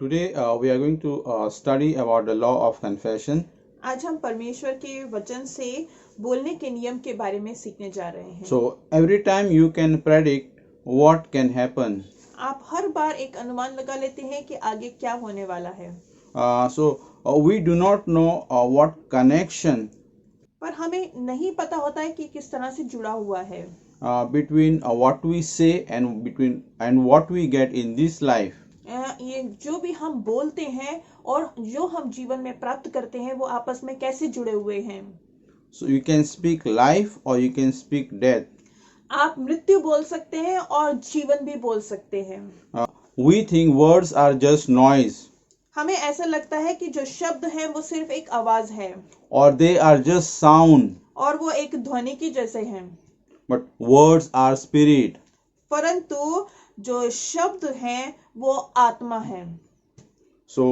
Today we are going to study about the law of confession. आज हम परमेश्वर के वचन से बोलने के नियम के बारे में सीखने जा रहे हैं। So every time you can predict what can happen. आप हर बार एक अनुमान लगा लेते हैं कि आगे क्या होने वाला है, We do not know what connection पर हमें नहीं पता होता है कि किस तरह से जुड़ा हुआ है between what we say and what we get in this life. ये जो भी हम बोलते हैं और जो हम जीवन में प्राप्त करते हैं वो आपस में कैसे जुड़े हुए हैं। So you can speak life or you can speak death. आप मृत्यु बोल सकते हैं और जीवन भी बोल सकते हैं। We think words are just noise हमें ऐसा लगता है कि जो शब्द हैं वो सिर्फ एक आवाज है or they are just sound, और वो एक ध्वनि की जैसे हैं, but words are spirit. परंतु जो शब्द हैं वो आत्मा है। So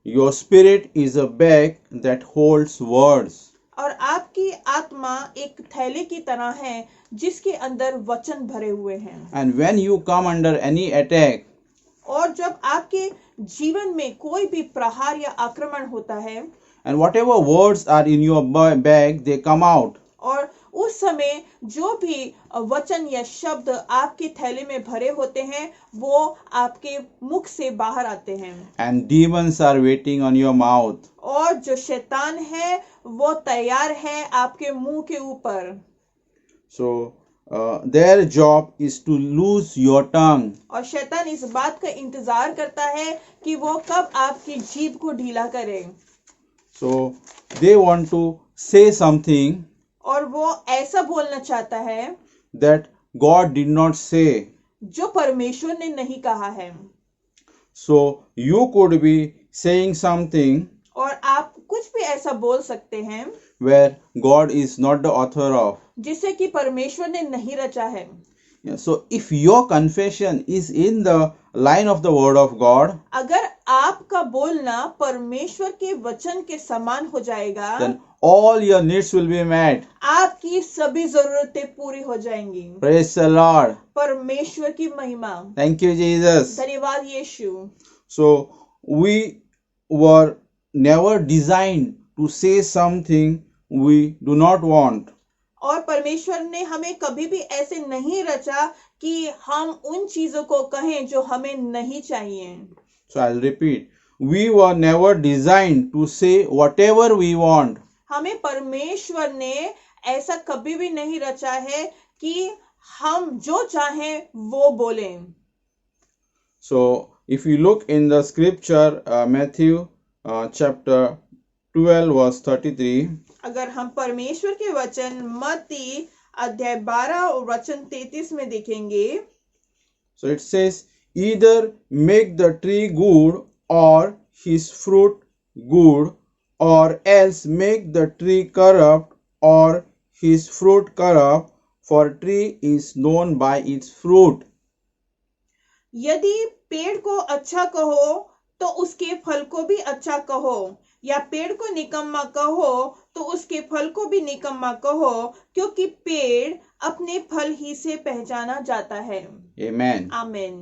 your spirit is a bag that holds words. और आपकी आत्मा एक थैले की तरह है जिसके अंदर वचन भरे हुए हैं। And when you come under any attack, और जब आपके जीवन में कोई भी प्रहार या आक्रमण होता है, and whatever words are in your bag, they come out. और उस समय जो भी वचन या शब्द आपके थैले में भरे होते हैं वो आपके मुख से बाहर आते हैं। And demons are waiting on your mouth. और जो शैतान है वो तैयार है आपके मुंह के ऊपर। So their job is to lose your tongue. और शैतान इस बात का इंतजार करता है कि वो कब आपकी जीभ को ढीला करे। So they want to say something और वो ऐसा बोलना चाहता है that God did not say. जो परमेश्वर ने नहीं कहा है। So you could be saying something और आप कुछ भी ऐसा बोल सकते हैं where God is not the author of. जिसे कि परमेश्वर ने नहीं रचा है। Yeah, so if your confession is in the line of the word of God, अगर आपका बोलना परमेश्वर के वचन के समान हो जाएगा, then all your needs will be met. आपकी सभी जरूरतें पूरी हो जाएंगी। Praise the Lord. परमेश्वर की महिमा। Thank you, Jesus. धन्यवाद यीशु। So we were never designed to say something we do not want. और परमेश्वर ने हमें कभी भी ऐसे नहीं रचा कि हम उन चीजों को कहें जो हमें नहीं चाहिए। So I'll repeat. We were never designed to say whatever we want. हमें परमेश्वर ने ऐसा कभी भी नहीं रचा है कि हम जो चाहें वो बोलें। So if you look in the scripture, Matthew chapter 12 verse 33, अगर हम परमेश्वर के वचन मत्ती अध्याय 12 और वचन 33 में देखेंगे, so it says, either make the tree good or his fruit good, or else make the tree corrupt or his fruit corrupt, for tree is known by its fruit. यदि पेड़ को अच्छा कहो तो उसके फल को भी अच्छा कहो, या पेड़ को निकम्मा कहो तो उसके फल को भी निकम्मा कहो, क्योंकि पेड़ अपने फल ही से पहचाना जाता है। Amen. आमीन।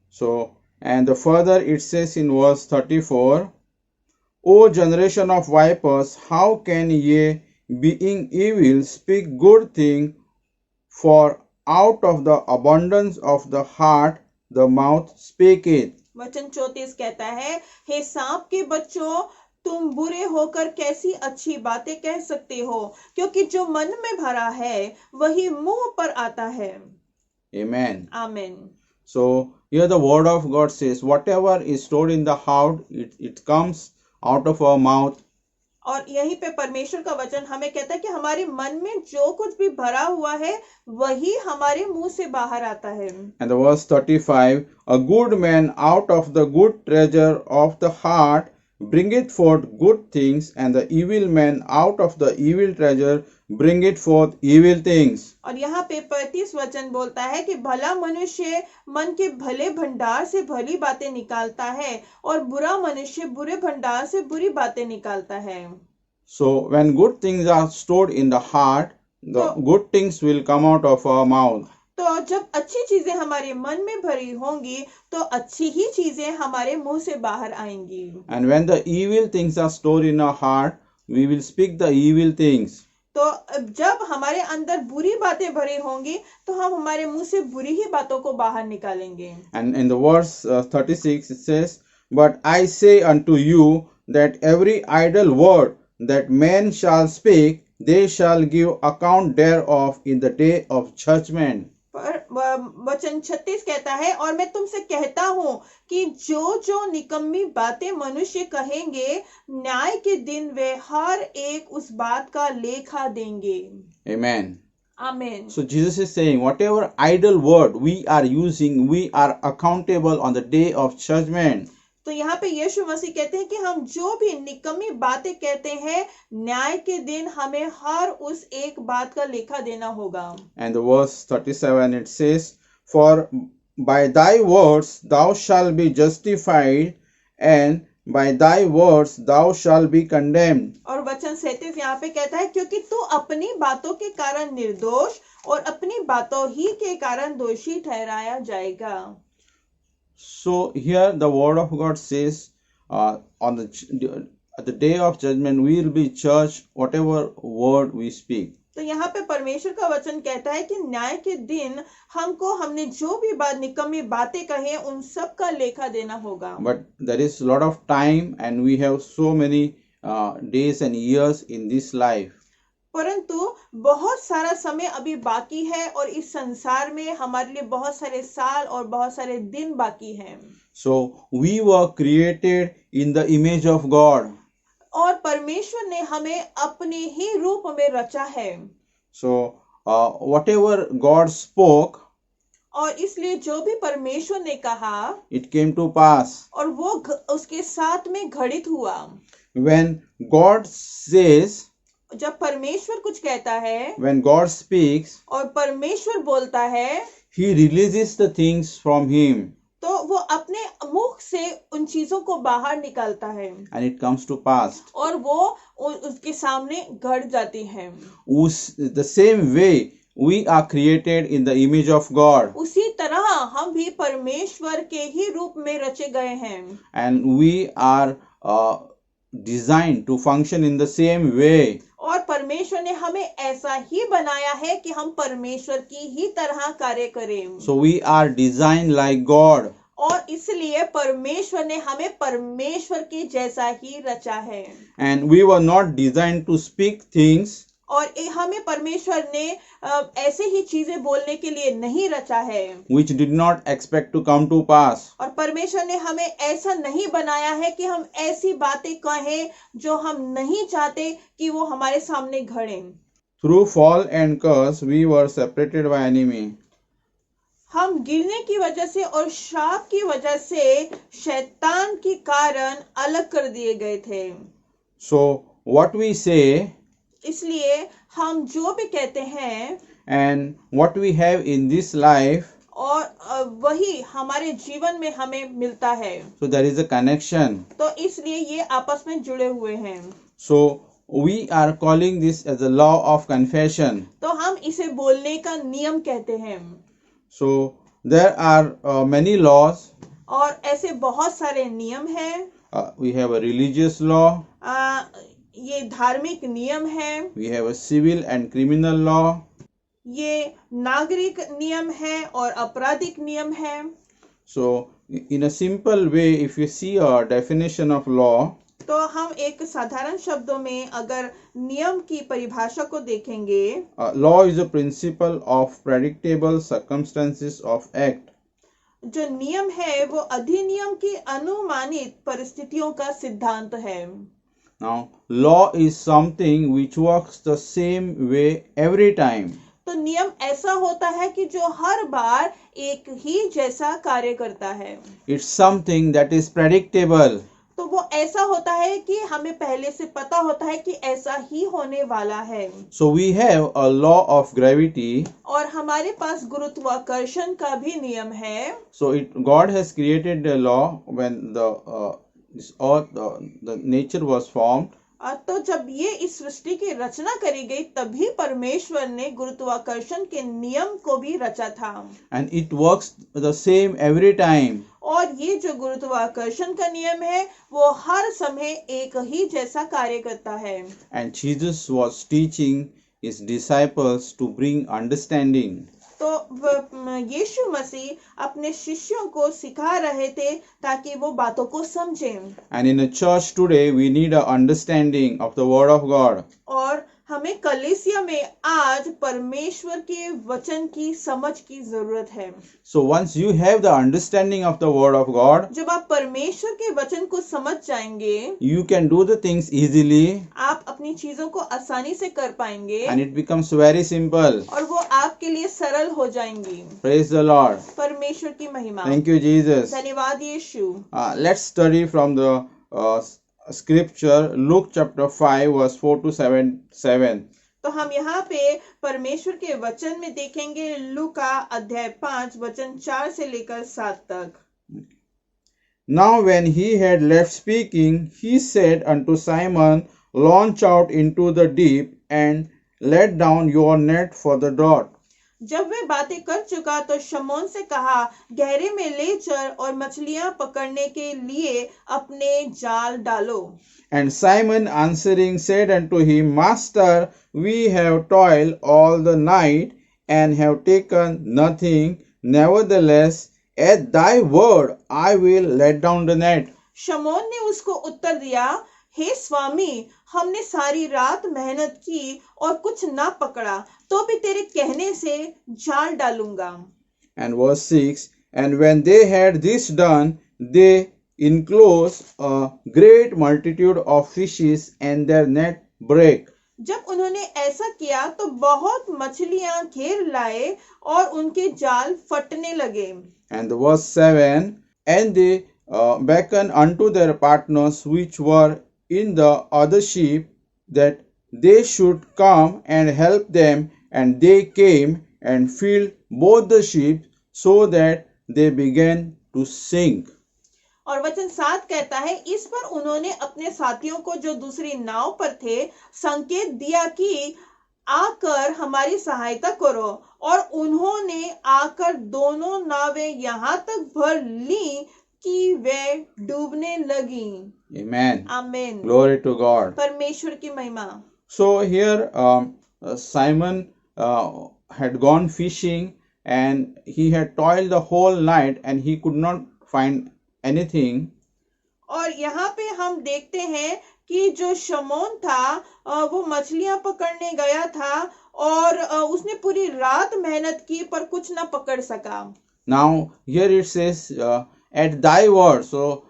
So, and the further it says in verse 34, O generation of vipers, how can ye, being evil, speak good thing? For out of the abundance of the heart the mouth speaketh. वचन 34 कहता है, हे सांप के बच्चों, तुम बुरे होकर कैसी अच्छी बातें कह सकते हो, क्योंकि जो मन में भरा है वही मुंह पर आता है। Amen. आमीन। So here the word of God says, whatever is stored in the heart, it comes out of our mouth. और यहीं पे परमेश्वर का वचन हमें कहता है कि हमारे मन में जो कुछ भी भरा हुआ है वही हमारे मुंह से बाहर आता है। And the verse 35, a good man out of the good treasure of the heart bringeth forth good things, and the evil man out of the evil treasure bringeth forth evil things. और यहाँ पे 35 वचन बोलता है कि भला मनुष्य मन के भले भंडार से भली बातें निकालता है और बुरा मनुष्य बुरे भंडार से बुरी बातें निकालता है। So when good things are stored in the heart, the good things will come out of our mouth. तो जब अच्छी चीजें हमारे मन में भरी होंगी तो अच्छी ही चीजें हमारे मुंह से बाहर आएंगी। And when the evil things are stored in our heart, we will speak the evil things. तो जब हमारे अंदर बुरी बातें भरी होंगी तो हम हमारे मुंह से बुरी ही बातों को बाहर निकालेंगे। And in the verse 36 it says, But I say unto you that every idle word that man shall speak, they shall give account thereof in the day of judgment. पर वचन 36 कहता है, और मैं तुमसे कहता हूं कि जो जो निकम्मी बातें मनुष्य कहेंगे, न्याय के दिन वे हर एक उस बात का लेखा देंगे। Amen. आमीन। So Jesus is saying, whatever idle word we are using, we are accountable on the day of judgment. तो यहाँ पे यीशु मसीह कहते हैं कि हम जो भी निकम्मी बातें कहते हैं, न्याय के दिन हमें हर उस एक बात का लेखा देना होगा। And the verse 37 it says, For by thy words thou shalt be justified, and by thy words thou shalt be condemned. और वचन 37 यहाँ पे कहता है, क्योंकि तू अपनी बातों के कारण निर्दोष और अपनी बातों ही के कारण दोषी ठहराया जाएगा। So here the word of God says, at the day of judgment we will be judged whatever word we speak. तो यहाँ पे परमेश्वर का वचन कहता है कि न्याय के दिन हमने जो भी निकम्मी बातें कहे उन सब का लेखा देना होगा। But there is a lot of time and we have so many days and years in this life. परंतु बहुत सारा समय अभी बाकी है और इस संसार में हमारे लिए बहुत सारे साल और बहुत सारे दिन बाकी हैं। So we were created in the image of God. और परमेश्वर ने हमें अपने ही रूप में रचा है। So whatever God spoke, और इसलिए जो भी परमेश्वर ने कहा, it came to pass. और वो उसके साथ में घटित हुआ। When God says, जब परमेश्वर कुछ कहता है, when God speaks, और परमेश्वर बोलता है, He releases the things from Him. तो वो अपने मुख से उन चीजों को बाहर निकालता है। And it comes to pass. और वो उसके सामने घट जाती है। The same way we are created in the image of God. उसी तरह हम भी परमेश्वर के ही रूप में रचे गए हैं। And we are designed to function in the same way. और परमेश्वर ने हमें ऐसा ही बनाया है कि हम परमेश्वर की ही तरह कार्य करें। So we are designed like God. और इसलिए परमेश्वर ने हमें परमेश्वर के जैसा ही रचा है। And we were not designed to speak things और हमें परमेश्वर ने ऐसे ही चीजें बोलने के लिए नहीं रचा है, which did not expect to come to pass. और परमेश्वर ने हमें ऐसा नहीं बनाया है कि हम ऐसी बातें कहें जो हम नहीं चाहते कि वो हमारे सामने घड़ें। Through fall and curse, we were separated by enemy. हम गिरने की वजह से और श्राप की वजह से शैतान के कारण अलग कर दिए गए थे। So what we say इसलिए हम जो भी कहते हैं and what we have in this life, और वही हमारे जीवन में हमें मिलता है। so there is a connection. तो इसलिए ये आपस में जुड़े हुए हैं। So we are calling this as a law of confession. तो हम इसे बोलने का नियम कहते हैं। So there are many laws. और ऐसे बहुत सारे नियम हैं। We have a religious law. ये धार्मिक नियम है। We have a civil and criminal law. ये नागरिक नियम है और आपराधिक नियम है। So in a simple way, if you see a definition of law, तो हम एक साधारण शब्दों में अगर नियम की परिभाषा को देखेंगे, law is a principle of predictable circumstances of act. जो नियम है वो अधिनियम की अनुमानित परिस्थितियों का सिद्धांत है। Now, law is something which works the same way every time. तो नियम ऐसा होता है कि जो हर बार एक ही जैसा कार्य करता है। It's something that is predictable. तो वो ऐसा होता है कि हमें पहले से पता होता है कि ऐसा ही होने वाला है। So we have a law of gravity. और हमारे पास गुरुत्वाकर्षण का भी नियम है। So God has created a law when the earth, the nature was formed. तो जब ये इस सृष्टि की रचना करी गई तभी परमेश्वर ने गुरुत्वाकर्षण के नियम को भी रचा था। And it works the same every time. और ये जो गुरुत्वाकर्षण का नियम है वो हर समय एक ही जैसा कार्य करता है। And Jesus was teaching his disciples to bring understanding. तो यीशु मसीह अपने शिष्यों को सिखा रहे थे ताकि वो बातों को समझें। And in a church today, we need an understanding of the Word of God. और हमें कलीसिया में आज परमेश्वर के वचन की समझ की जरूरत है। So once you have the understanding of the Word of God, जब आप परमेश्वर के वचन को समझ जाएंगे, you can do the things easily, आप अपनी चीजों को आसानी से कर पाएंगे and it becomes very simple. और वो आपके लिए सरल हो जाएंगी। Praise the Lord. परमेश्वर की महिमा। Thank you, Jesus. धन्यवाद यीशु। Let's study from the scripture, Luke chapter 5, verse 4 to 7. तो हम यहाँ पे परमेश्वर के वचन में देखेंगे लूका अध्याय 5 वचन 4 से लेकर 7 तक। Now when he had left speaking, he said unto Simon, Launch out into the deep, and let down your net for the draught. जब वे बातें कर चुका तो शमौन से कहा, गहरे में ले चल और मछलियां पकड़ने के लिए अपने जाल डालो। And Simon answering said unto him, Master, we have toiled all the night and have taken nothing. Nevertheless, at thy word I will let down the net. शमौन ने उसको उत्तर दिया, हे स्वामी, हमने सारी रात मेहनत की और कुछ ना पकड़ा, तो भी तेरे कहने से जाल डालूंगा। And verse 6, And when they had this done, they enclosed a great multitude of fishes, and their net brake. जब उन्होंने ऐसा किया तो बहुत मछलियां घेर लाए और उनके जाल फटने लगे। And the verse 7, And they beckoned unto their partners which were in the other ship, that they should come and help them, and they came and filled both the ships, so that they began to sink. और वचन 7 कहता है, इस पर उन्होंने अपने साथियों को जो दूसरी नाव पर थे संकेत दिया कि आकर हमारी सहायता करो, और उन्होंने आकर दोनों नावें यहाँ तक भर ली कि वे डूबने लगी। Amen. आमीन। Glory to God. परमेश्वर की महिमा। So here Simon had gone fishing, and he had toiled the whole night, and he could not find anything. और यहाँ पे हम देखते हैं कि जो शमौन था वो मछलियां पकड़ने गया था और उसने पूरी रात मेहनत की पर कुछ ना पकड़ सका। Now here it says, at thy word. So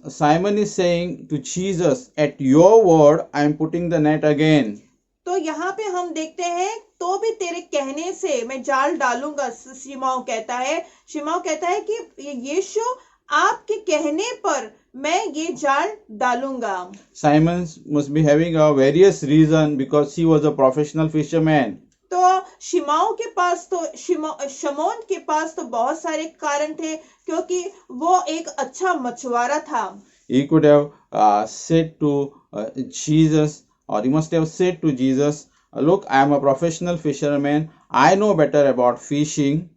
Simon is saying to Jesus, at your word I am putting the net again. तो यहाँ पे हम देखते हैं, तो भी तेरे कहने से मैं जाल डालूंगा। शिमौन कहता है कि यीशु आपके कहने पर मैं ये जाल डालूंगा। Simon must be having a various reason, because he was a professional fisherman. तो शमौन के पास तो बहुत सारे कारण थे, क्योंकि वो एक अच्छा मछुआरा था। He could have said to Jesus, or he must have said to Jesus, look, I am a professional fisherman, I know better about fishing.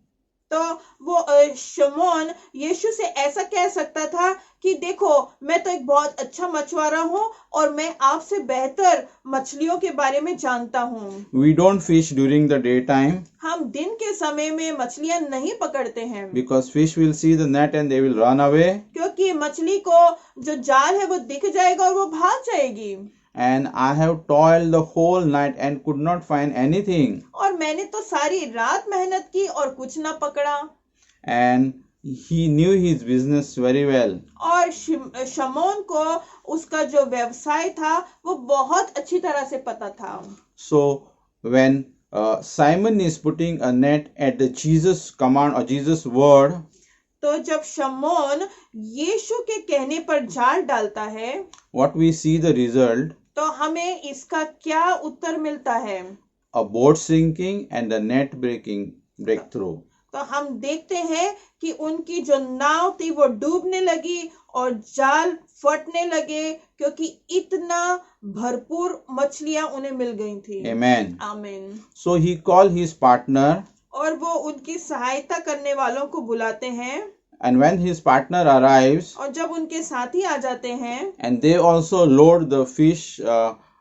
तो वो शमौन यीशु से ऐसा कह सकता था कि देखो, मैं तो एक बहुत अच्छा मछुआरा हूँ और मैं आपसे बेहतर मछलियों के बारे में जानता हूँ। We don't fish during the daytime, हम दिन के समय में मछलियां नहीं पकड़ते हैं, because fish will see the net and they will run away. क्योंकि मछली को जो जाल है वो दिख जाएगा और वो भाग जाएगी। And I have toiled the whole night and could not find anything. और मैंने तो सारी रात मेहनत की और कुछ ना पकड़ा। And he knew his business very well. और शमौन को उसका जो व्यवसाय था वो बहुत अच्छी तरह से पता था। So when Simon is putting a net at the Jesus command or Jesus word, तो जब शमौन यीशु के कहने पर जाल डालता है, what we see the result? तो हमें इसका क्या उत्तर मिलता है? A boat sinking and the net breakthrough. तो हम देखते हैं कि उनकी जो नाव थी वो डूबने लगी और जाल फटने लगे, क्योंकि इतना भरपूर मछलियां उन्हें मिल गई थी। Amen. आमीन। So he called his partner, और वो उनकी सहायता करने वालों को बुलाते हैं, and when his partner arrives, और जब उनके साथी आ जाते हैं and they also load the fish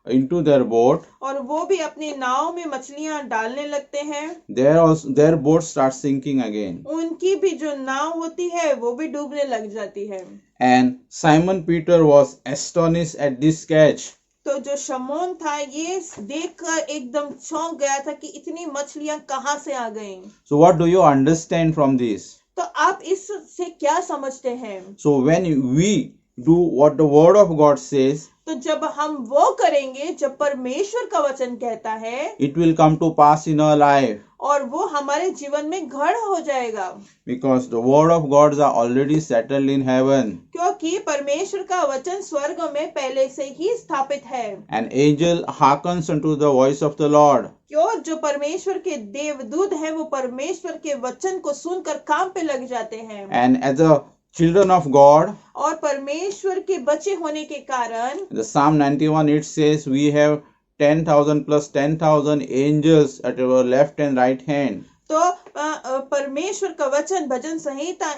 into their boat, और वो भी अपनी नाव में मछलियां डालने लगते हैं, their boat starts sinking again. उनकी भी जो नाव होती है वो भी डूबने लग जाती है। And Simon Peter was astonished at this catch. तो जो शमौन था ये देखकर एकदम चौंक गया था कि इतनी मछलियां कहाँ से आ गईं। So what do you understand from this? तो आप इससे क्या समझते हैं? So when we do what the word of God says, तो जब हम वो करेंगे जब परमेश्वर का वचन कहता है, it will come to pass in our life, और वो हमारे जीवन में घड़ हो जाएगा, because the word of God is already settled in heaven. क्योंकि परमेश्वर का वचन स्वर्ग में पहले से ही स्थापित है। An angel hearkens unto the voice of the Lord. क्यों? जो परमेश्वर के देवदूत हैं वो परमेश्वर के वचन को सुनकर काम पे लग जाते हैं। And as the children of God, और परमेश्वर के बच्चे होने के कारण the Psalm 91 it says we have 10,000 plus 10,000 angels at our left and right hand. तो परमेश्वर का वचन भजन संहिता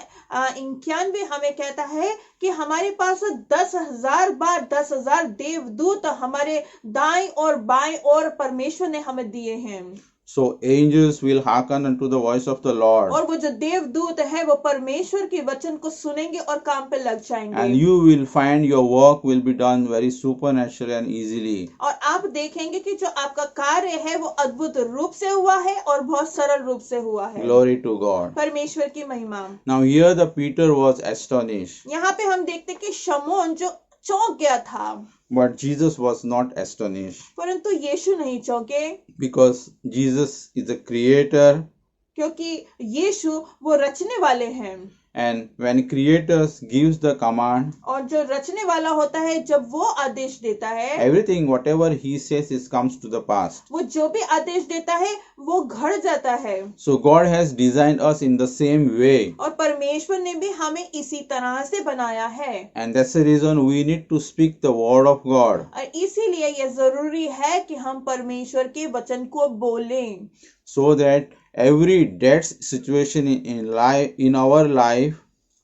91 हमें कहता है कि हमारे पास 10,000 बार 10,000 देवदूत हमारे दाएं और बाएं और परमेश्वर ने हमें दिए हैं। So angels will hearken unto the voice of the Lord. और वो जो देवदूत है वो परमेश्वर के वचन को सुनेंगे और काम पे लग जाएंगे। And you will find your work will be done very supernaturally and easily. और आप देखेंगे कि जो आपका कार्य है वो अद्भुत रूप से हुआ है और बहुत सरल रूप से हुआ है। Glory to God. परमेश्वर की महिमा। Now here the Peter was astonished, यहाँ पे हम देखते कि शमौन जो चौंक गया था, but Jesus was not astonished, परंतु यीशु नहीं चौंके, because Jesus is the creator, क्योंकि यीशु वो रचने वाले हैं। and when creators gives the command, और जो रचने वाला होता है जब वो आदेश देता है, everything whatever he says is comes to the pass. वो जो भी आदेश देता है वो घड़ जाता है। So God has designed us in the same way, और परमेश्वर ने भी हमें इसी तरह से बनाया है, and that's the reason we need to speak the word of God, और इसीलिए ये जरूरी है कि हम परमेश्वर के वचन को बोलें, so that every dead situation in our life,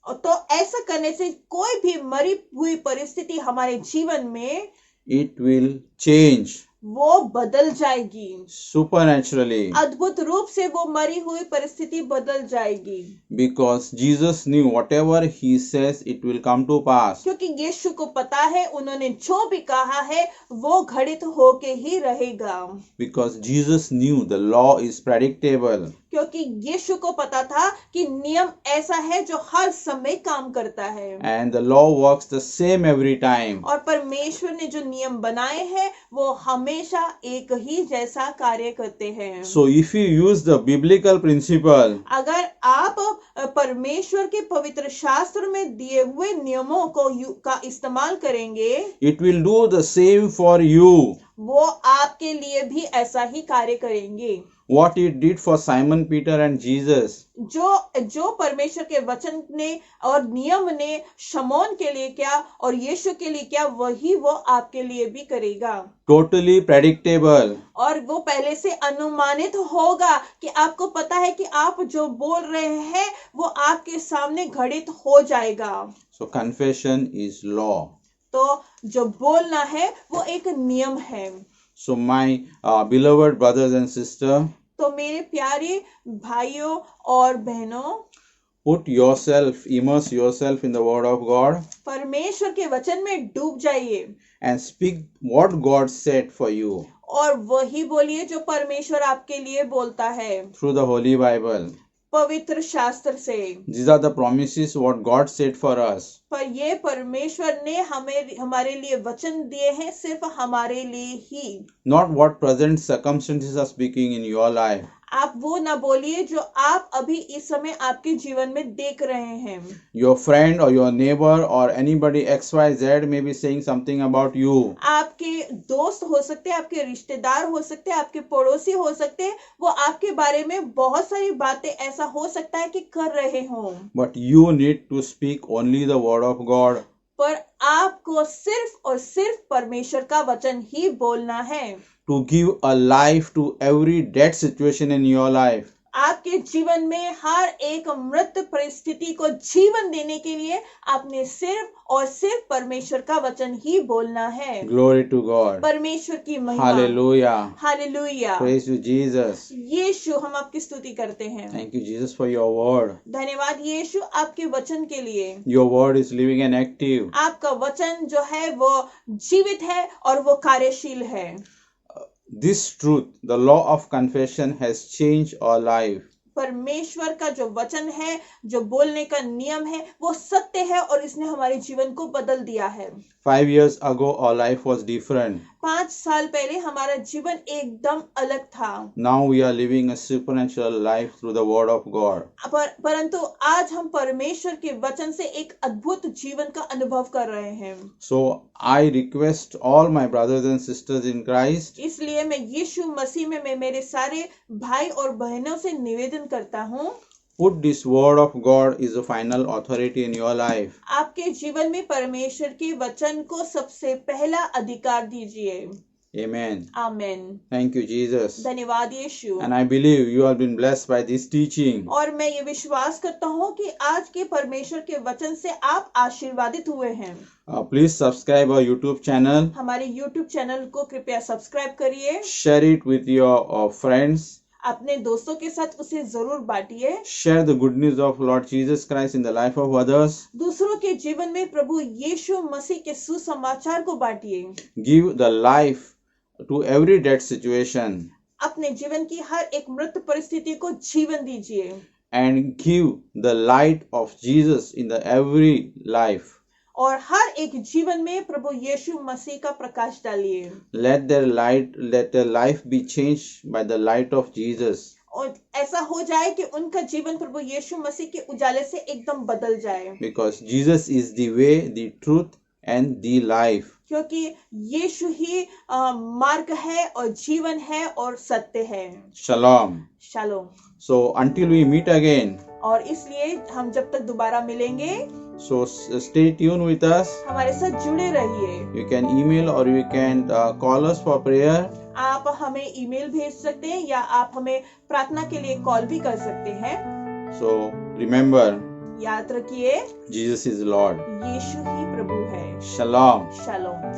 और तो ऐसा करने से कोई भी मरी हुई परिस्थिति हमारे जीवन में it will change वो बदल जाएगी। supernaturally, अद्भुत रूप से वो मरी हुई परिस्थिति बदल जाएगी, because Jesus knew whatever he says it will come to pass. क्योंकि यीशु को पता है उन्होंने जो भी कहा है वो घड़ित होके ही रहेगा, Because Jesus knew the law is predictable, क्योंकि यीशु को पता था कि नियम ऐसा है जो हर समय काम करता है, and the law works the same every time. और परमेश्वर ने जो नियम बनाए हैं वो हमेशा एक ही जैसा कार्य करते हैं। So if you use the biblical principle, अगर आप परमेश्वर के पवित्र शास्त्र में दिए हुए नियमों का इस्तेमाल करेंगे, it will do the same for you. वो आपके लिए भी ऐसा ही कार्य करेंगे। What it did for Simon Peter and Jesus, जो परमेश्वर के वचन ने और नियम ने शमौन के लिए क्या और यीशु के लिए क्या, वही वो आपके लिए भी करेगा। totally predictable. और वो पहले से अनुमानित होगा कि आपको पता है कि आप जो बोल रहे हैं वो आपके सामने घड़ित हो जाएगा। So confession is law. तो जो बोलना है वो एक नियम है। So my beloved brothers and sisters, तो मेरे प्यारे भाइयों और बहनों, immerse yourself in the word of God परमेश्वर के वचन में डूब जाइए and speak what God said for you और वही बोलिए जो परमेश्वर आपके लिए बोलता है through the Holy Bible. पवित्र शास्त्र से। These are the promises what God said for us. पर ये परमेश्वर ने हमारे लिए वचन दिए हैं, सिर्फ हमारे लिए ही, Not what present circumstances are speaking in your life. आप वो ना बोलिए जो आप अभी इस समय आपके जीवन में देख रहे हैं। Your friend or your neighbor or anybody XYZ may be saying something about you. आपके दोस्त हो सकते हैं, आपके रिश्तेदार हो सकते हैं, आपके पड़ोसी हो सकते हैं, वो आपके बारे में बहुत सारी बातें ऐसा हो सकता है कि कर रहे हों, But you need to speak only the word of God. पर आपको सिर्फ और सिर्फ परमेश्वर का वचन ही बोलना है। To give a life to every dead situation in your life. आपके जीवन में हर एक मृत परिस्थिति को जीवन देने के लिए आपने सिर्फ और सिर्फ परमेश्वर का वचन ही बोलना है। Glory to God. परमेश्वर की महिमा। Hallelujah. Hallelujah. Praise you, Jesus. यीशु, हम आपकी स्तुति करते हैं। Thank you, Jesus, for your word. धन्यवाद यीशु आपके वचन के लिए। Your word is living and active. आपका वचन जो है वो जीवित है और वो कार्यशील है। This truth, the law of confession, has changed our life. परमेश्वर का जो वचन है, जो बोलने का नियम है, वो सत्य है और इसने हमारे जीवन को बदल दिया है। 5 years ago, our life was different. 5 साल पहले हमारा जीवन एकदम अलग था। Now we are living a supernatural life through the word of God. परंतु आज हम परमेश्वर के वचन से एक अद्भुत जीवन का अनुभव कर रहे हैं। So I request all my brothers and sisters in Christ, इसलिए मैं यीशु मसीह में मैं मेरे सारे भाई और बहनों से निवेदन करता हूँ, put this word of God is the final authority in your life. आपके जीवन में परमेश्वर के वचन को सबसे पहला अधिकार दीजिए। Amen. आमीन। Thank you, Jesus. धन्यवाद यीशु। And I believe you have been blessed by this teaching. और मैं ये विश्वास करता हूँ कि आज के परमेश्वर के वचन से आप आशीर्वादित हुए हैं। Please subscribe our YouTube channel. हमारे YouTube चैनल को कृपया सब्सक्राइब करिए। Share it with your friends. अपने दोस्तों के साथ उसे जरूर बांटिए। Share the good news of Lord Jesus Christ in the life of others. दूसरों के जीवन में प्रभु यीशु मसीह के सुसमाचार को बांटिए। Give the life to every dead situation अपने जीवन की हर एक मृत परिस्थिति को जीवन दीजिए and give the light of Jesus in the every life. और हर एक जीवन में प्रभु यीशु मसीह का प्रकाश डालिए। Let their life be changed by the light of Jesus. और ऐसा हो जाए कि उनका जीवन प्रभु यीशु मसीह के उजाले से एकदम बदल जाए। Because Jesus is the way, the truth and the life. क्योंकि यीशु ही मार्ग है और जीवन है और सत्य है। Shalom. Shalom. So until we meet again, और इसलिए हम जब तक दोबारा मिलेंगे, so stay tuned with us. हमारे साथ जुड़े रहिए। You can email or you can call us for prayer. आप हमें ईमेल भेज सकते हैं या आप हमें प्रार्थना के लिए कॉल भी कर सकते हैं। So remember, याद रखिए, Jesus is Lord. यीशु ही प्रभु है। Shalom. शालोम।